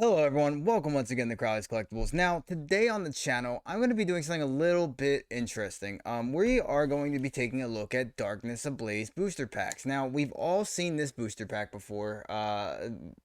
Hello everyone, welcome once again to Crowley's Collectibles. Now, today on the channel, I'm going to be doing something a little bit interesting. We are going to be taking a look at Darkness Ablaze booster packs. Now, we've all seen this booster pack before,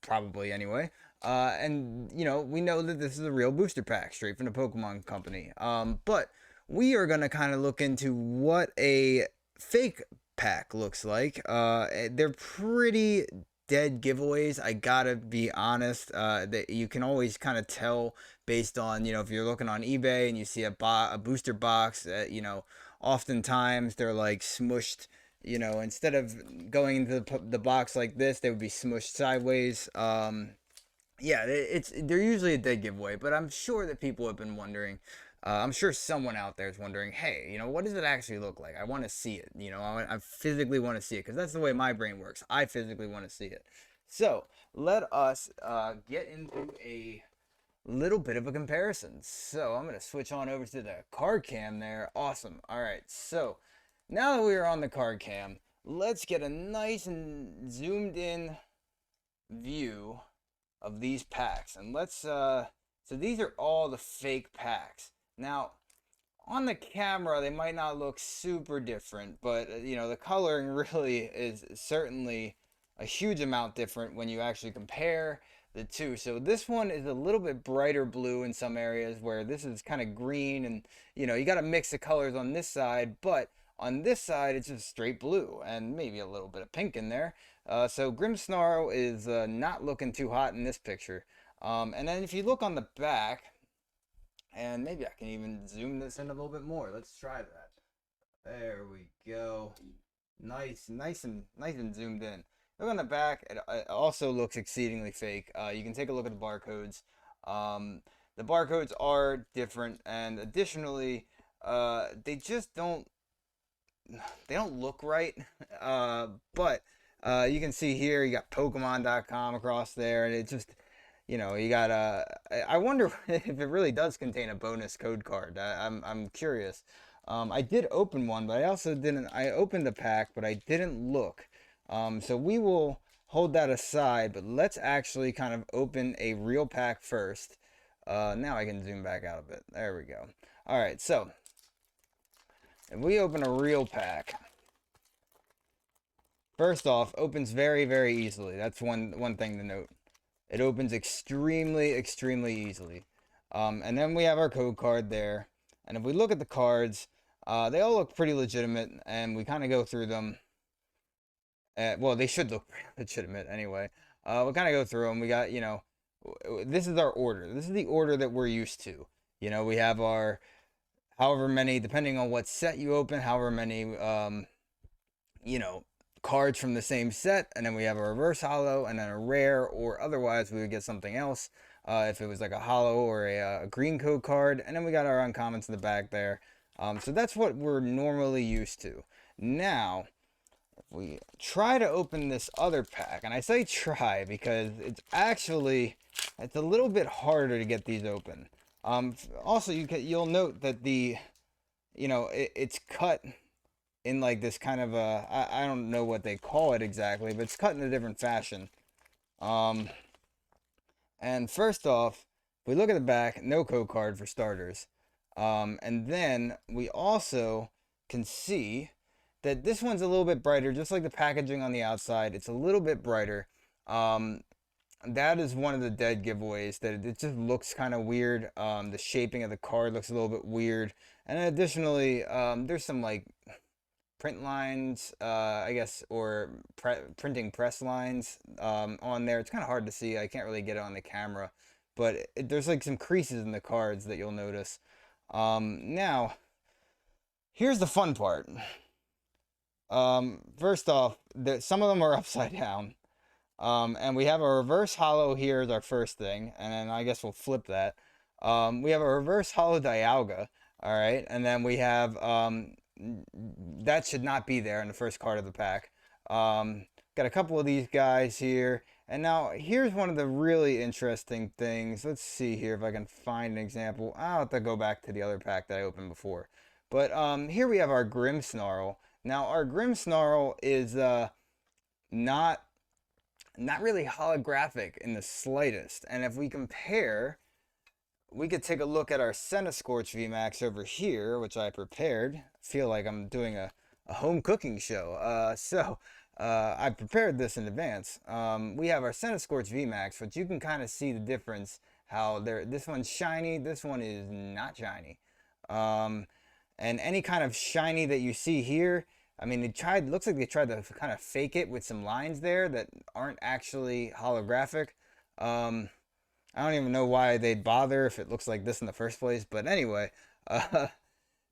probably anyway. And, we know that this is a real booster pack, straight from the Pokemon Company. But we are going to kind of look into what a fake pack looks like. They're pretty dead giveaways. I gotta be honest. That you can always kind of tell based on if you're looking on eBay and you see a booster box. Oftentimes they're like smushed. Instead of going into the box like this, they would be smushed sideways. Yeah, they're usually a dead giveaway, but I'm sure that people have been wondering. I'm sure someone out there is wondering, hey, what does it actually look like? I want to see it. I physically want to see it because that's the way my brain works. I physically want to see it. So let us get into a little bit of a comparison. So I'm gonna switch on over to the card cam there. Awesome. All right. So now that we are on the card cam, let's get a nice and zoomed in view of these packs, and so these are all the fake packs. Now on the camera they might not look super different, but the coloring really is certainly a huge amount different when you actually compare the two. So this one is a little bit brighter blue in some areas, where this is kind of green, and you got to mix the colors on this side, but on this side it's just straight blue and maybe a little bit of pink in there. So Grimmsnarl is not looking too hot in this picture. And then if you look on the back, and maybe I can even zoom this in a little bit more. Let's try that. There we go. Nice and zoomed in. Look on the back. It also looks exceedingly fake. You can take a look at the barcodes. The barcodes are different, and additionally, they just don't look right. But you can see here you got Pokemon.com across there, and it just you got I wonder if it really does contain a bonus code card. I'm curious. I did open one, but I also didn't. I opened the pack, but I didn't look. So we will hold that aside. But let's actually kind of open a real pack first. Now I can zoom back out a bit. There we go. All right, so if we open a real pack, first off, opens very, very easily. That's one thing to note. It opens extremely easily. And then we have our code card there. And if we look at the cards, they all look pretty legitimate, and we kind of go through them. Well, they should look pretty legitimate anyway. We'll kind of go through them. We got, this is our order. This is the order that we're used to. We have our however many, depending on what set you open, however many, you know, cards from the same set, and then we have a reverse holo, and then a rare, or otherwise we would get something else if it was like a holo or a green code card, and then we got our uncommons in the back there. So that's what we're normally used to. Now, if we try to open this other pack, and I say try because it's a little bit harder to get these open. Also, you'll note that it's cut in like this kind of I don't know what they call it exactly, but it's cut in a different fashion. Um, and first off, if we look at the back, no code card for starters. And then we also can see that this one's a little bit brighter, just like the packaging on the outside. It's a little bit brighter. That is one of the dead giveaways, that it just looks kind of weird. The shaping of the card looks a little bit weird. And additionally, there's some like print lines, I guess, or printing press lines on there. It's kind of hard to see. I can't really get it on the camera. But there's like some creases in the cards that you'll notice. Now, here's the fun part. First off, some of them are upside down. And we have a reverse holo here as our first thing, and then I guess we'll flip that. We have a reverse holo Dialga, all right, and then we have that should not be there in the first card of the pack. Got a couple of these guys here, and now here's one of the really interesting things. Let's see here if I can find an example. I'll have to go back to the other pack that I opened before, but here we have our Grimmsnarl. Now our Grimmsnarl is not not really holographic in the slightest. And if we compare, we could take a look at our Scorch VMAX over here, which I prepared. I feel like I'm doing a home cooking show. I prepared this in advance. We have our Scorch VMAX, which you can kind of see the difference. How this one's shiny, this one is not shiny. Um, and any kind of shiny that you see here, I mean, looks like they tried to kind of fake it with some lines there that aren't actually holographic. Um, I don't even know why they'd bother if it looks like this in the first place. But anyway, uh,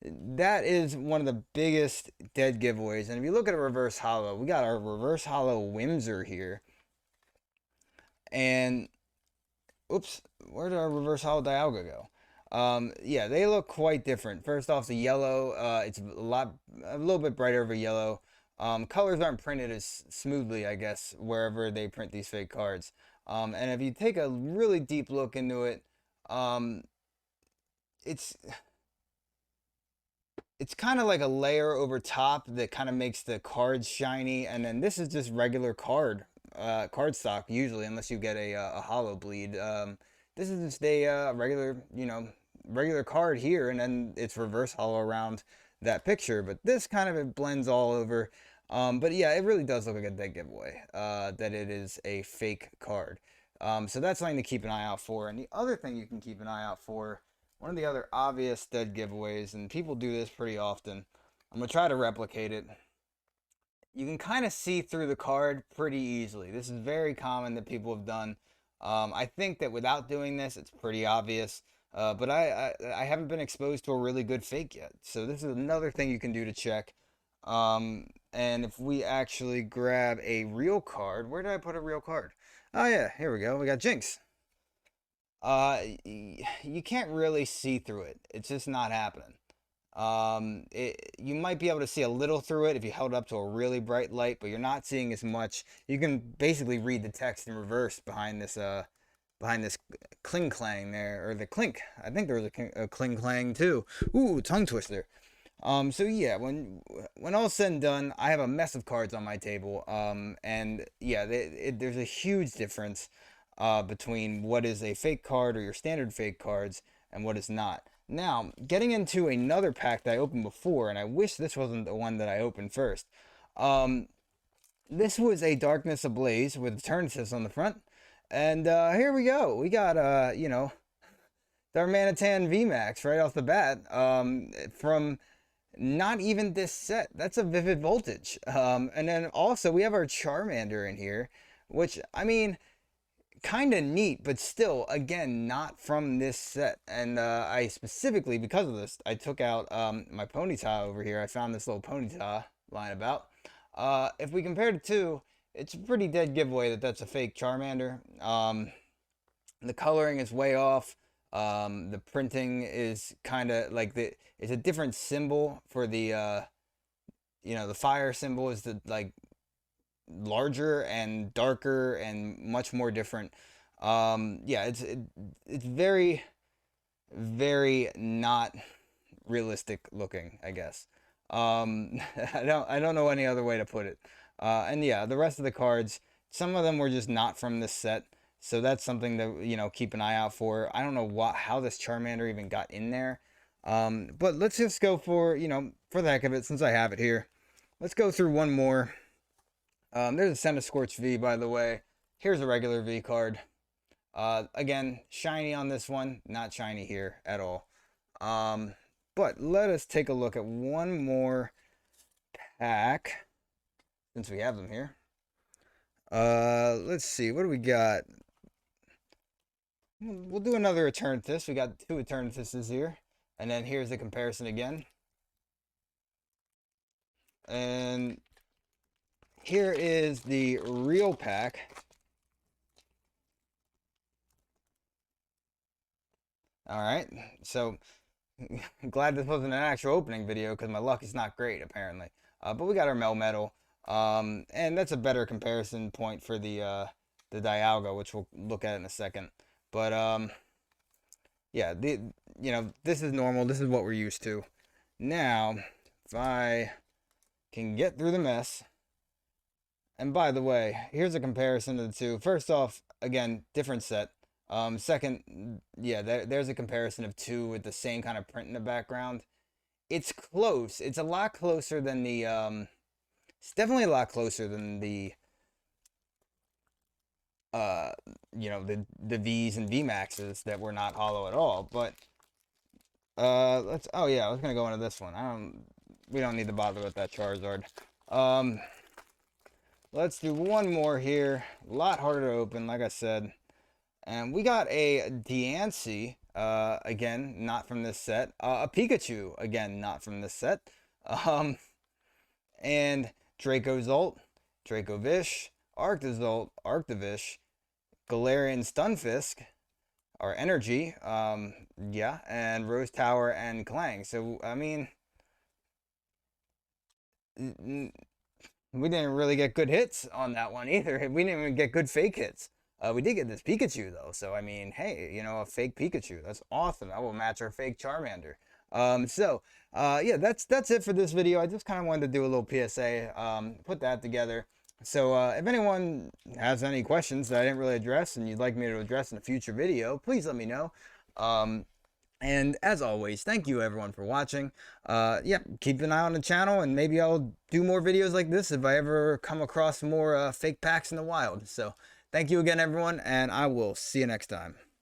that is one of the biggest dead giveaways. And if you look at a reverse hollow, we got our reverse hollow Whimsor here. And, oops, where did our reverse hollow Dialga go? Yeah, they look quite different. First off, the yellow, it's a little bit brighter of a yellow. Colors aren't printed as smoothly, I guess, wherever they print these fake cards. And if you take a really deep look into it, um, it's it's kind of like a layer over top that kind of makes the cards shiny, and then this is just regular card stock usually, unless you get a hollow bleed. This is just a regular, regular card here, and then it's reverse hollow around that picture. But this kind of it blends all over. But yeah, it really does look like a dead giveaway. That it is a fake card. So that's something to keep an eye out for. And the other thing you can keep an eye out for, one of the other obvious dead giveaways, and people do this pretty often. I'm gonna try to replicate it. You can kind of see through the card pretty easily. This is very common that people have done. I think that without doing this, it's pretty obvious. But I haven't been exposed to a really good fake yet. So this is another thing you can do to check. And if we actually grab a real card, where did I put a real card? Oh yeah, here we go. We got Jinx. You can't really see through it. It's just not happening. You might be able to see a little through it if you held it up to a really bright light, but you're not seeing as much. You can basically read the text in reverse behind this cling clang there, or the clink. I think there was a cling clang too. Ooh, tongue twister. So yeah, when all's said and done, I have a mess of cards on my table. And yeah, there's a huge difference between what is a fake card or your standard fake cards and what is not. Now, getting into another pack that I opened before, and I wish this wasn't the one that I opened first. Um, this was a Darkness Ablaze with Eternatus on the front. And here we go. We got, Darmanitan VMAX right off the bat from not even this set. That's a Vivid Voltage. And then also we have our Charmander in here, which, I mean, kind of neat, but still, again, not from this set. And I specifically, because of this, I took out my Ponyta over here. I found this little Ponyta lying about. If we compare the two, it's a pretty dead giveaway that that's a fake Charmander. The coloring is way off. The printing is kind of like it's a different symbol for the the fire symbol is the like larger and darker and much more different. Yeah, it's very very not realistic looking, I guess. I don't know any other way to put it. And yeah, the rest of the cards, some of them were just not from this set. So that's something to, keep an eye out for. I don't know how this Charmander even got in there. But let's just go for, for the heck of it, since I have it here. Let's go through one more. There's a Scorch V, by the way. Here's a regular V card. Again, shiny on this one, not shiny here at all. But let us take a look at one more pack, since we have them here. Let's see, what do we got? We'll do another Eternatus. We got two Eternatuses here. And then here's the comparison again. And here is the real pack. Alright, so glad this wasn't an actual opening video because my luck is not great, apparently. But we got our Melmetal. And that's a better comparison point for the Dialga, which we'll look at in a second. But yeah, this is normal. This is what we're used to. Now, if I can get through the mess And by the way, here's a comparison of the two. First off, again, different set. Second, yeah, there's a comparison of two with the same kind of print in the background. It's close. It's a lot closer than the it's definitely a lot closer than the uh the V's and V Maxes that were not hollow at all. But let's oh yeah, I was gonna go into this one. We don't need to bother with that Charizard. Um let's do one more here. A lot harder to open, like I said. And we got a Diancie, again, not from this set. A Pikachu, again, not from this set. Um, and Dracozolt, Dracovish, Arctozolt, Arctovish, Galarian Stunfisk, our Energy, yeah, and Rose Tower and Clang. So, I mean, we didn't really get good hits on that one either. We didn't even get good fake hits. We did get this Pikachu though, so I mean, hey, a fake Pikachu. That's awesome. That will match our fake Charmander. Yeah, that's it for this video. I just kind of wanted to do a little PSA, put that together. So if anyone has any questions that I didn't really address and you'd like me to address in a future video, please let me know. And as always, thank you everyone for watching. Yeah, keep an eye on the channel, and maybe I'll do more videos like this if I ever come across more fake packs in the wild. So thank you again, everyone, and I will see you next time.